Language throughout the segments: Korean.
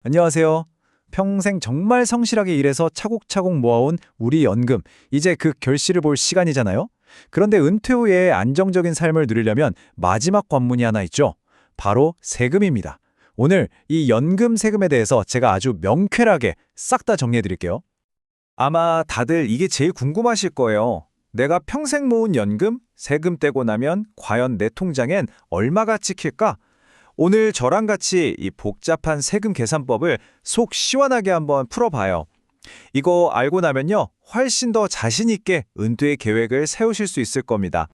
안녕하세요. 평생 정말 성실하게 일해서 차곡차곡 모아온 우리 연금, 이제 그 결실을 볼 시간이잖아요? 그런데 은퇴 후에 안정적인 삶을 누리려면 마지막 관문이 하나 있죠. 바로 세금입니다. 오늘 이 연금 세금에 대해서 제가 아주 명쾌하게 싹 다 정리해 드릴게요. 아마 다들 이게 제일 궁금하실 거예요. 내가 평생 모은 연금, 세금 떼고 나면 과연 내 통장엔 얼마가 찍힐까? 오늘 저랑 같이 이 복잡한 세금 계산법을 속 시원하게 한번 풀어봐요. 이거 알고 나면요, 훨씬 더 자신 있게 은퇴 계획을 세우실 수 있을 겁니다.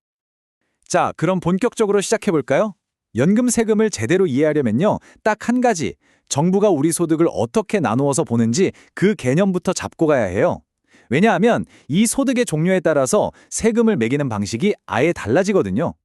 자, 그럼 본격적으로 시작해볼까요? 연금 세금을 제대로 이해하려면요, 딱 한 가지, 정부가 우리 소득을 어떻게 나누어서 보는지 그 개념부터 잡고 가야 해요. 왜냐하면 이 소득의 종류에 따라서 세금을 매기는 방식이 아예 달라지거든요.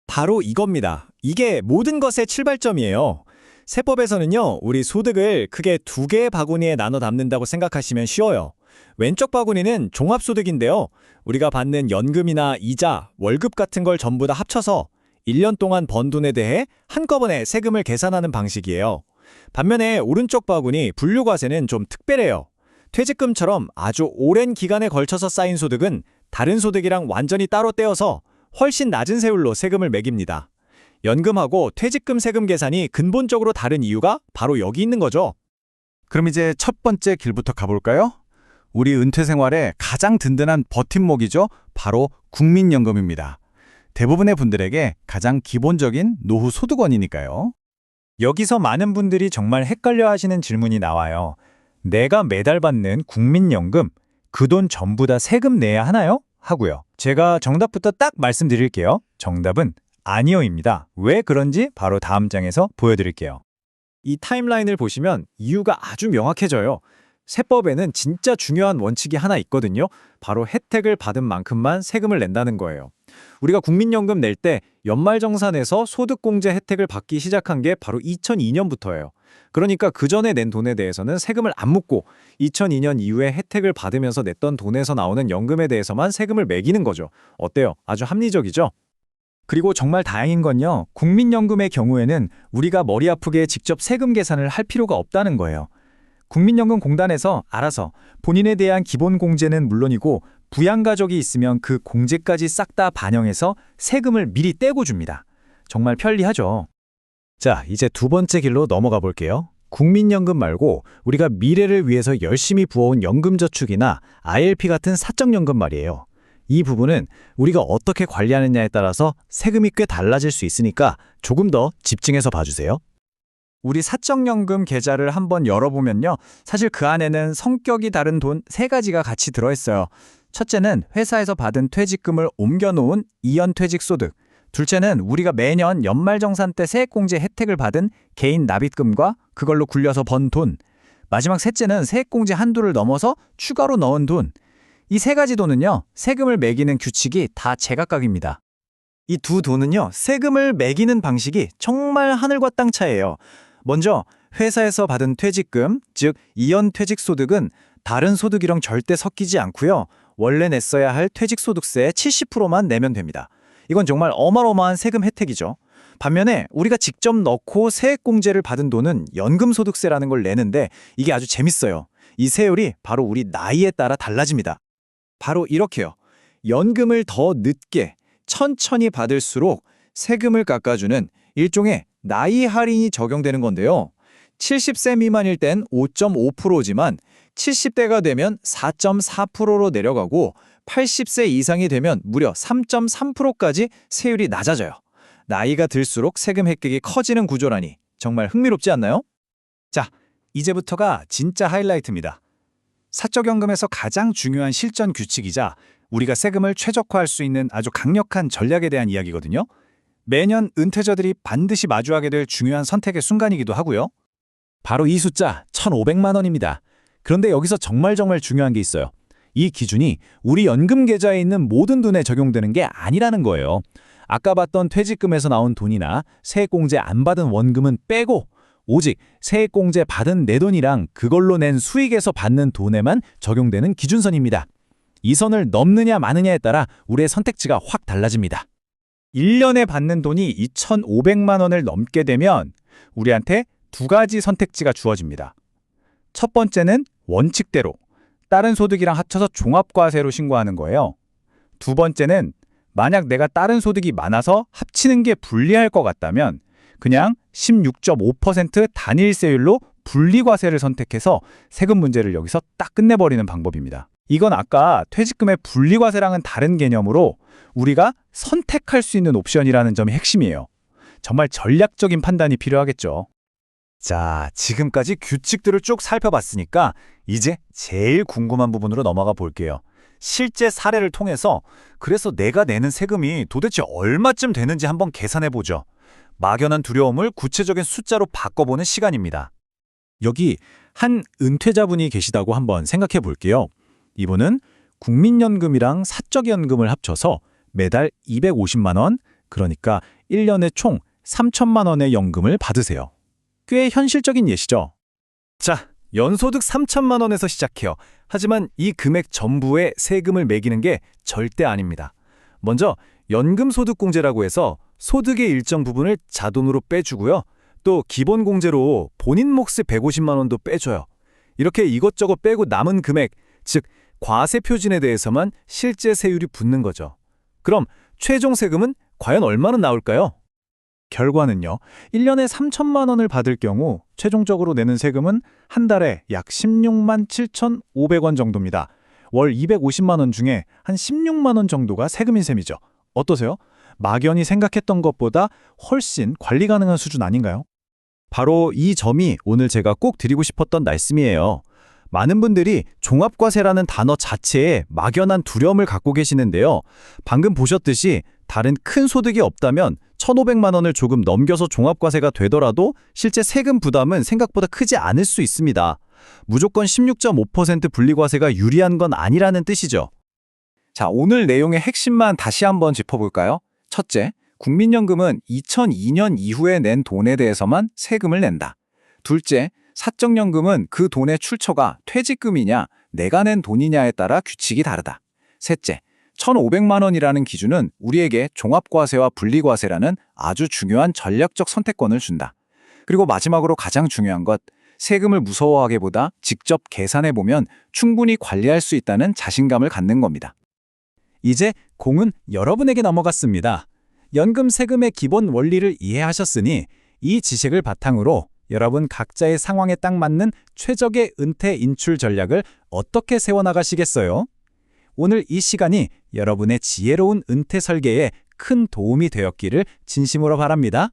바로 이겁니다. 이게 모든 것의 출발점이에요. 세법에서는요, 우리 소득을 크게 두 개의 바구니에 나눠 담는다고 생각하시면 쉬워요. 왼쪽 바구니는 종합소득인데요. 우리가 받는 연금이나 이자, 월급 같은 걸 전부 다 합쳐서 1년 동안 번 돈에 대해 한꺼번에 세금을 계산하는 방식이에요. 반면에 오른쪽 바구니 분류과세는 좀 특별해요. 퇴직금처럼 아주 오랜 기간에 걸쳐서 쌓인 소득은 다른 소득이랑 완전히 따로 떼어서 훨씬 낮은 세율로 세금을 매깁니다. 연금하고 퇴직금 세금 계산이 근본적으로 다른 이유가 바로 여기 있는 거죠. 그럼 이제 첫 번째 길부터 가볼까요? 우리 은퇴 생활에 가장 든든한 버팀목이죠. 바로 국민연금입니다. 대부분의 분들에게 가장 기본적인 노후 소득원이니까요. 여기서 많은 분들이 정말 헷갈려 하시는 질문이 나와요. 내가 매달 받는 국민연금, 그 돈 전부 다 세금 내야 하나요? 하고요. 제가 정답부터 딱 말씀드릴게요. 정답은 아니요입니다. 왜 그런지 바로 다음 장에서 보여드릴게요. 이 타임라인을 보시면 이유가 아주 명확해져요. 세법에는 진짜 중요한 원칙이 하나 있거든요. 바로 혜택을 받은 만큼만 세금을 낸다는 거예요. 우리가 국민연금 낼 때 연말정산에서 소득공제 혜택을 받기 시작한 게 바로 2002년부터예요. 그러니까 그 전에 낸 돈에 대해서는 세금을 안 묻고 2002년 이후에 혜택을 받으면서 냈던 돈에서 나오는 연금에 대해서만 세금을 매기는 거죠. 어때요? 아주 합리적이죠? 그리고 정말 다행인 건요, 국민연금의 경우에는 우리가 머리 아프게 직접 세금 계산을 할 필요가 없다는 거예요. 국민연금공단에서 알아서 본인에 대한 기본 공제는 물론이고 부양가족이 있으면 그 공제까지 싹 다 반영해서 세금을 미리 떼고 줍니다. 정말 편리하죠. 자, 이제 두 번째 길로 넘어가 볼게요. 국민연금 말고 우리가 미래를 위해서 열심히 부어온 연금저축이나 ILP 같은 사적연금 말이에요. 이 부분은 우리가 어떻게 관리하느냐에 따라서 세금이 꽤 달라질 수 있으니까 조금 더 집중해서 봐주세요. 우리 사적연금 계좌를 한번 열어보면요, 사실 그 안에는 성격이 다른 돈 세 가지가 같이 들어있어요. 첫째는 회사에서 받은 퇴직금을 옮겨놓은 이연퇴직소득, 둘째는 우리가 매년 연말정산 때 세액공제 혜택을 받은 개인 납입금과 그걸로 굴려서 번 돈, 마지막 셋째는 세액공제 한도를 넘어서 추가로 넣은 돈. 이 세 가지 돈은요, 세금을 매기는 규칙이 다 제각각입니다. 이 두 돈은요, 세금을 매기는 방식이 정말 하늘과 땅 차이예요. 먼저 회사에서 받은 퇴직금, 즉 이연퇴직소득은 다른 소득이랑 절대 섞이지 않고요, 원래 냈어야 할 퇴직소득세의 70%만 내면 됩니다. 이건 정말 어마어마한 세금 혜택이죠. 반면에 우리가 직접 넣고 세액공제를 받은 돈은 연금소득세라는 걸 내는데 이게 아주 재밌어요. 이 세율이 바로 우리 나이에 따라 달라집니다. 바로 이렇게요. 연금을 더 늦게, 천천히 받을수록 세금을 깎아주는 일종의 나이 할인이 적용되는 건데요. 70세 미만일 땐 5.5%지만 70대가 되면 4.4%로 내려가고 80세 이상이 되면 무려 3.3%까지 세율이 낮아져요. 나이가 들수록 세금 혜택이 커지는 구조라니 정말 흥미롭지 않나요? 자, 이제부터가 진짜 하이라이트입니다. 사적연금에서 가장 중요한 실전 규칙이자 우리가 세금을 최적화할 수 있는 아주 강력한 전략에 대한 이야기거든요. 매년 은퇴자들이 반드시 마주하게 될 중요한 선택의 순간이기도 하고요. 바로 이 숫자 1,500만 원입니다. 그런데 여기서 정말 중요한 게 있어요. 이 기준이 우리 연금 계좌에 있는 모든 돈에 적용되는 게 아니라는 거예요. 아까 봤던 퇴직금에서 나온 돈이나 세액공제 안 받은 원금은 빼고 오직 세액공제 받은 내 돈이랑 그걸로 낸 수익에서 받는 돈에만 적용되는 기준선입니다. 이 선을 넘느냐 마느냐에 따라 우리의 선택지가 확 달라집니다. 1년에 받는 돈이 2,500만 원을 넘게 되면 우리한테 두 가지 선택지가 주어집니다. 첫 번째는 원칙대로, 다른 소득이랑 합쳐서 종합과세로 신고하는 거예요. 두 번째는 만약 내가 다른 소득이 많아서 합치는 게 불리할 것 같다면 그냥 16.5% 단일세율로 분리과세를 선택해서 세금 문제를 여기서 딱 끝내버리는 방법입니다. 이건 아까 퇴직금의 분리과세랑은 다른 개념으로 우리가 선택할 수 있는 옵션이라는 점이 핵심이에요. 정말 전략적인 판단이 필요하겠죠. 자, 지금까지 규칙들을 쭉 살펴봤으니까 이제 제일 궁금한 부분으로 넘어가 볼게요. 실제 사례를 통해서 그래서 내가 내는 세금이 도대체 얼마쯤 되는지 한번 계산해 보죠. 막연한 두려움을 구체적인 숫자로 바꿔보는 시간입니다. 여기 한 은퇴자분이 계시다고 한번 생각해 볼게요. 이분은 국민연금이랑 사적연금을 합쳐서 매달 250만 원, 그러니까 1년에 총 3천만 원의 연금을 받으세요. 꽤 현실적인 예시죠? 자, 연소득 3천만 원에서 시작해요. 하지만 이 금액 전부에 세금을 매기는 게 절대 아닙니다. 먼저 연금소득공제라고 해서 소득의 일정 부분을 자동으로 빼주고요. 또 기본공제로 본인 몫의 150만 원도 빼줘요. 이렇게 이것저것 빼고 남은 금액, 즉 과세 표준에 대해서만 실제 세율이 붙는 거죠. 그럼 최종 세금은 과연 얼마나 나올까요? 결과는요. 1년에 3천만 원을 받을 경우 최종적으로 내는 세금은 한 달에 약 16만 7,500원 정도입니다. 월 250만 원 중에 한 16만 원 정도가 세금인 셈이죠. 어떠세요? 막연히 생각했던 것보다 훨씬 관리 가능한 수준 아닌가요? 바로 이 점이 오늘 제가 꼭 드리고 싶었던 말씀이에요. 많은 분들이 종합과세라는 단어 자체에 막연한 두려움을 갖고 계시는데요. 방금 보셨듯이 다른 큰 소득이 없다면 1,500만 원을 조금 넘겨서 종합과세가 되더라도 실제 세금 부담은 생각보다 크지 않을 수 있습니다. 무조건 16.5% 분리과세가 유리한 건 아니라는 뜻이죠. 자, 오늘 내용의 핵심만 다시 한번 짚어볼까요? 첫째, 국민연금은 2002년 이후에 낸 돈에 대해서만 세금을 낸다. 둘째, 사적연금은 그 돈의 출처가 퇴직금이냐 내가 낸 돈이냐에 따라 규칙이 다르다. 셋째, 1,500만 원이라는 기준은 우리에게 종합과세와 분리과세라는 아주 중요한 전략적 선택권을 준다. 그리고 마지막으로 가장 중요한 것, 세금을 무서워하기보다 직접 계산해보면 충분히 관리할 수 있다는 자신감을 갖는 겁니다. 이제 공은 여러분에게 넘어갔습니다. 연금 세금의 기본 원리를 이해하셨으니 이 지식을 바탕으로 여러분 각자의 상황에 딱 맞는 최적의 은퇴 인출 전략을 어떻게 세워나가시겠어요? 오늘 이 시간이 여러분의 지혜로운 은퇴 설계에 큰 도움이 되었기를 진심으로 바랍니다.